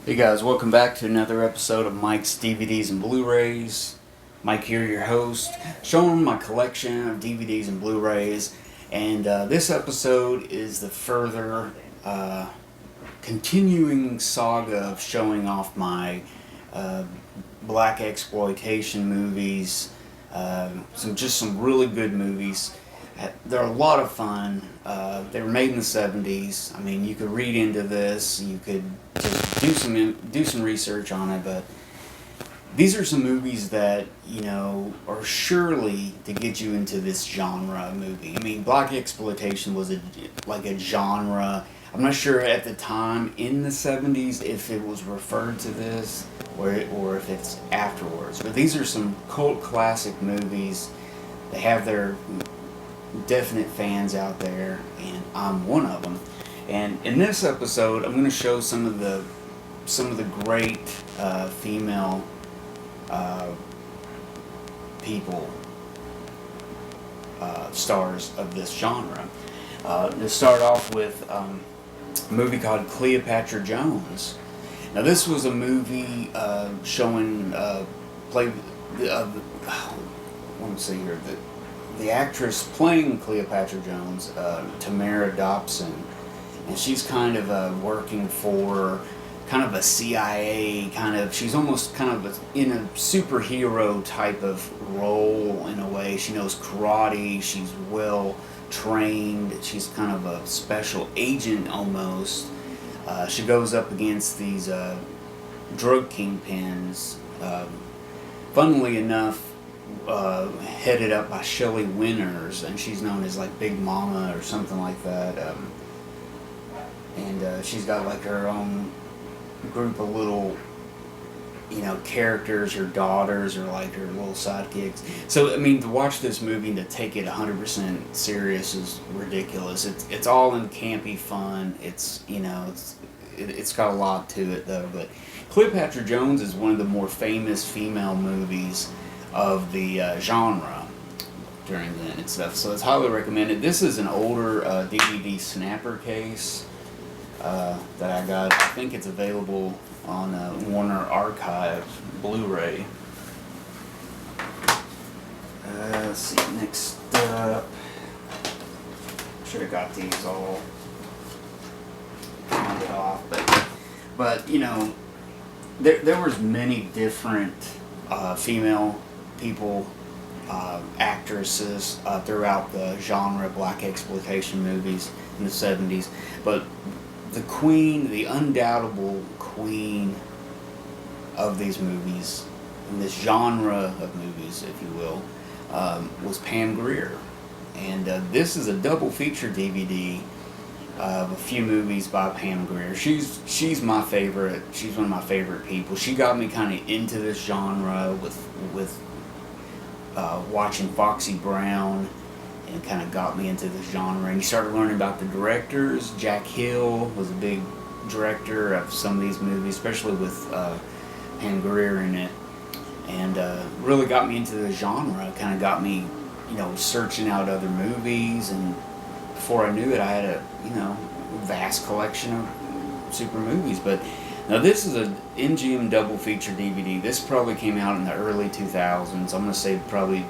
Hey guys, welcome back to another episode of Mike's DVDs and Blu-rays. Mike here, your host, showing my collection of DVDs and Blu-rays. And this episode is the further continuing saga of showing off my black exploitation movies. Some really good movies. They're a lot of fun. They were made in the 70s. I mean, you could read into this. You could just do some research on it. But these are some movies that, are surely to get you into this genre movie. I mean, black exploitation was like a genre. I'm not sure at the time in the 70s if it was referred to this or if it's afterwards. But these are some cult classic movies. They have their definite fans out there, and I'm one of them. And in this episode, I'm going to show some of the great female people, stars of this genre. To start off with a movie called Cleopatra Jones. Now, this was a movie showing the actress playing Cleopatra Jones, Tamara Dobson, and she's kind of working for kind of a CIA she's almost in a superhero type of role in a way. She knows karate, she's well trained, she's kind of a special agent almost. She goes up against these drug kingpins, funnily enough, headed up by Shelley Winters, and she's known as like Big Mama or something like that. And she's got like her own group of little, characters. Her daughters are like her little sidekicks. So I mean, to watch this movie and to take it 100% serious is ridiculous. It's all in campy fun. It's got a lot to it though. But Cleopatra Jones is one of the more famous female movies of the genre during then and stuff, so it's highly recommended. This is an older DVD snapper case that I got. I think it's available on Warner Archive Blu-ray. Let's see, next up, should have got these all rounded off, but there was many different female people, actresses throughout the genre of black exploitation movies in the 70s. But the undoubtable queen of these movies, in this genre of movies, if you will, was Pam Grier. And this is a double feature DVD of a few movies by Pam Grier. She's my favorite. She's one of my favorite people. She got me kind of into this genre with watching Foxy Brown, and kind of got me into this genre. And you started learning about the directors. Jack Hill was a big director of some of these movies, especially with Pam Grier in it, and really got me into the genre. Kind of got me, searching out other movies, and before I knew it, I had a vast collection of super movies. But now this is a MGM double feature DVD. This probably came out in the early 2000s. I'm going to say probably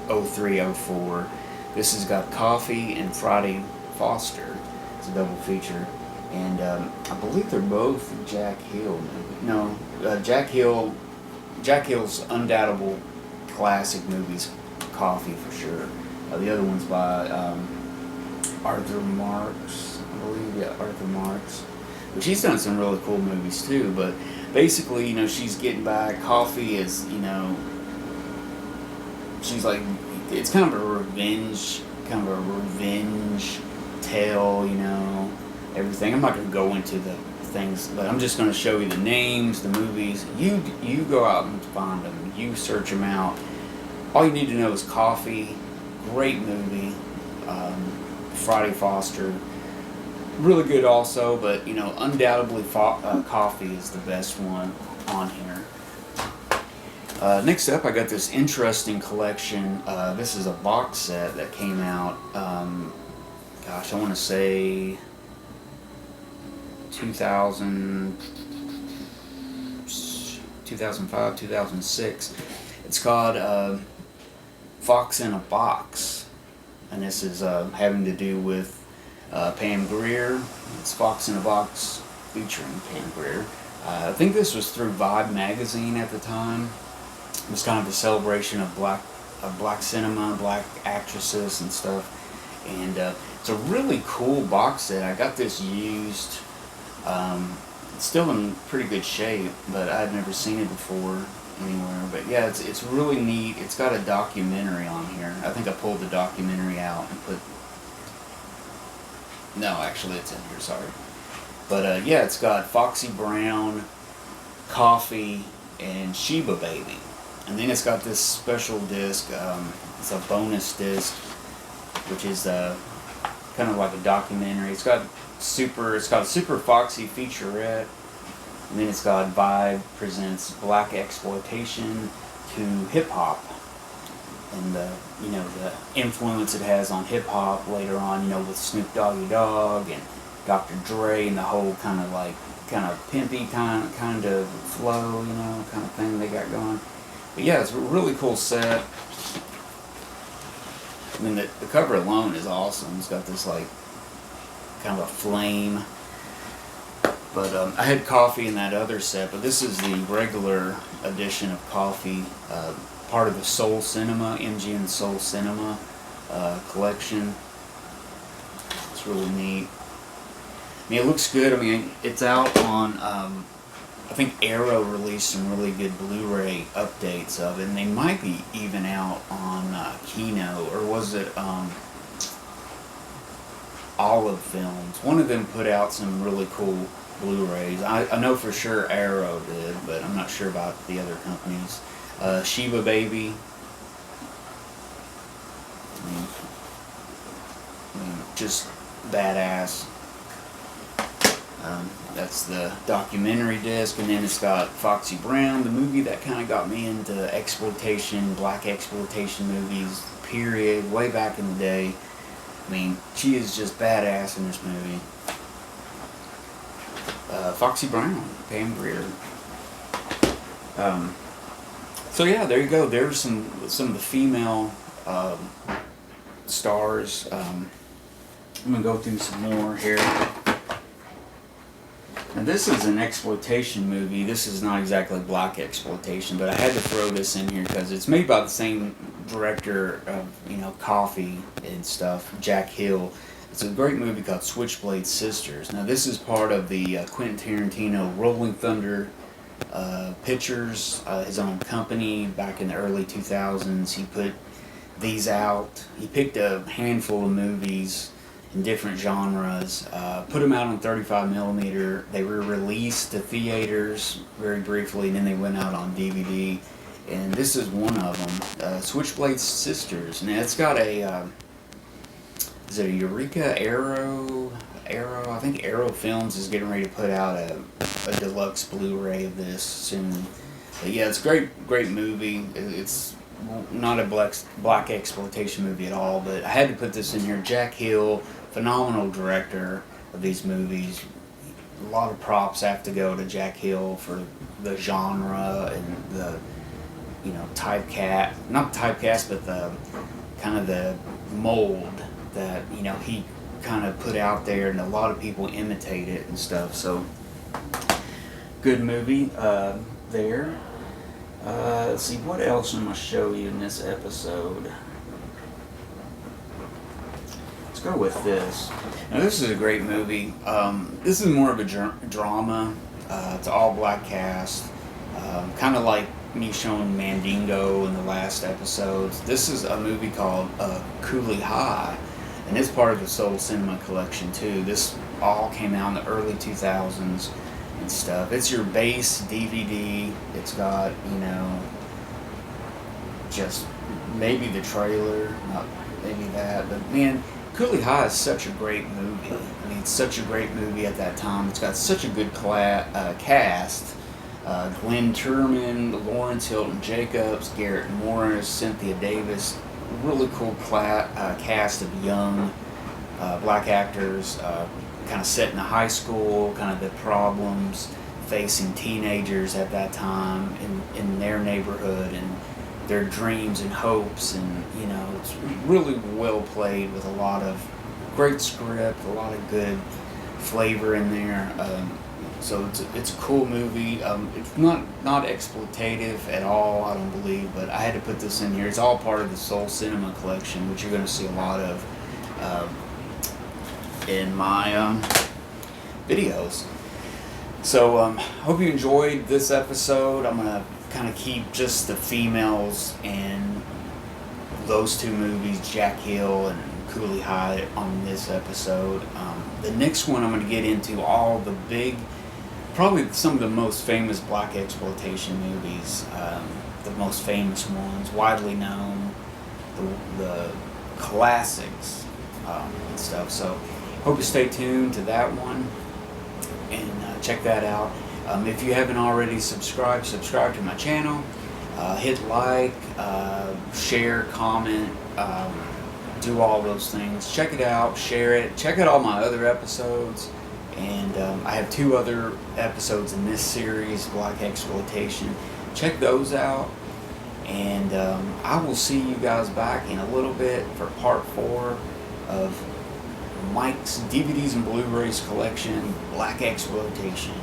03, 04. This has got Coffee and Friday Foster. It's a double feature. And I believe they're both Jack Hill movies. No, Jack Hill's undoubtable classic movies, Coffee for sure. The other one's by Arthur Marks, I believe. Yeah, Arthur Marks. But she's done some really cool movies too. But basically, she's getting back. Coffee is, she's like, it's kind of a revenge tale, everything. I'm not going to go into the things, but I'm just going to show you the names, the movies. You go out and find them. You search them out. All you need to know is Coffee, great movie. Friday Foster, really good also, but undoubtedly Coffee is the best one on here. Next up, I got this interesting collection. This is a box set that came out, I want to say 2000, 2005, 2006. It's called Fox in a Box, and this is having to do with Pam Grier. It's Fox in a Box featuring Pam Grier. I think this was through Vibe magazine at the time. It was kind of a celebration of black cinema, black actresses and stuff. And it's a really cool box set. I got this used. It's still in pretty good shape, but I'd never seen it before anywhere. But yeah, it's really neat. It's got a documentary on here. I think I pulled the documentary out and put... No, actually it's in here, sorry. But yeah, it's got Foxy Brown, Coffee, and Sheba Baby. And then it's got this special disc. It's a bonus disc, which is kind of like a documentary. It's got Super Foxy featurette, and then it's got Vibe presents Blaxploitation to hip hop, and the influence it has on hip hop later on, with Snoop Doggy Dogg and Dr. Dre and the whole kind of pimpy kind of flow, kind of thing they got going. But yeah, it's a really cool set. I mean, the cover alone is awesome. It's got this kind of a flame. But I had Coffee in that other set, but this is the regular edition of Coffee, part of the Soul Cinema, MGM Soul Cinema collection. It's really neat. I mean, it looks good. I mean, it's out on, I think Arrow released some really good Blu-ray updates of it, and they might be even out on Kino, or was it Olive Films? One of them put out some really cool Blu-rays. I know for sure Arrow did, but I'm not sure about the other companies. Sheba Baby. I mean, just badass. That's the documentary disc, and then it's got Foxy Brown, the movie that kind of got me into black exploitation movies, period, way back in the day. I mean, she is just badass in this movie. Foxy Brown, Pam Grier. So yeah, there you go. There's some of the female stars. I'm gonna go through some more here. Now this is an exploitation movie. This is not exactly black exploitation, but I had to throw this in here because it's made by the same director of Coffee and stuff, Jack Hill. It's a great movie called Switchblade Sisters. Now this is part of the Quentin Tarantino Rolling Thunder Pictures, his own company back in the early 2000s. He put these out. He picked a handful of movies in different genres, put them out on 35mm. They were released to theaters very briefly, and then they went out on DVD. And this is one of them, Switchblade Sisters. Now it's got a, is it a Eureka Arrow? I think Arrow Films is getting ready to put out a deluxe Blu-ray of this soon. But yeah, it's a great movie. It's not a black exploitation movie at all, but I had to put this in here. Jack Hill, phenomenal director of these movies. A lot of props have to go to Jack Hill for the genre and the not typecast, but the kind of the mold that he kind of put out there, and a lot of people imitate it and stuff. So good movie there. Let's see, what else I'm going to show you in this episode. Let's go with this. Now this is a great movie. This is more of a drama. It's all black cast. Kind of like me showing Mandingo in the last episodes. This is a movie called Cooley High, and it's part of the Soul Cinema collection too. This all came out in the early 2000s and stuff. It's your base DVD. It's got, just maybe the trailer, not maybe that, but man, Cooley High is such a great movie. I mean, it's such a great movie at that time. It's got such a good cast. Glenn Turman, Lawrence Hilton Jacobs, Garrett Morris, Cynthia Davis. Really cool cast of young black actors, kind of set in a high school, kind of the problems facing teenagers at that time in their neighborhood and their dreams and hopes, and you know, it's really well played with a lot of great script, a lot of good flavor in there. So it's a cool movie. It's not exploitative at all, I don't believe, but I had to put this in here. It's all part of the Soul Cinema collection, which you're going to see a lot of in my videos. So hope you enjoyed this episode. I'm going to kind of keep just the females and those two movies, Jack Hill and Cooley High, on this episode. The next one I'm going to get into all the big, probably some of the most famous black exploitation movies, the most famous ones, widely known, the classics and stuff. So hope you stay tuned to that one and check that out. If you haven't already subscribe to my channel. Hit like, share, comment, do all those things. Check it out, share it. Check out all my other episodes. And I have 2 other episodes in this series, Black Exploitation. Check those out. And I will see you guys back in a little bit for part 4 of Mike's DVDs and Blu-rays collection, Black Exploitation.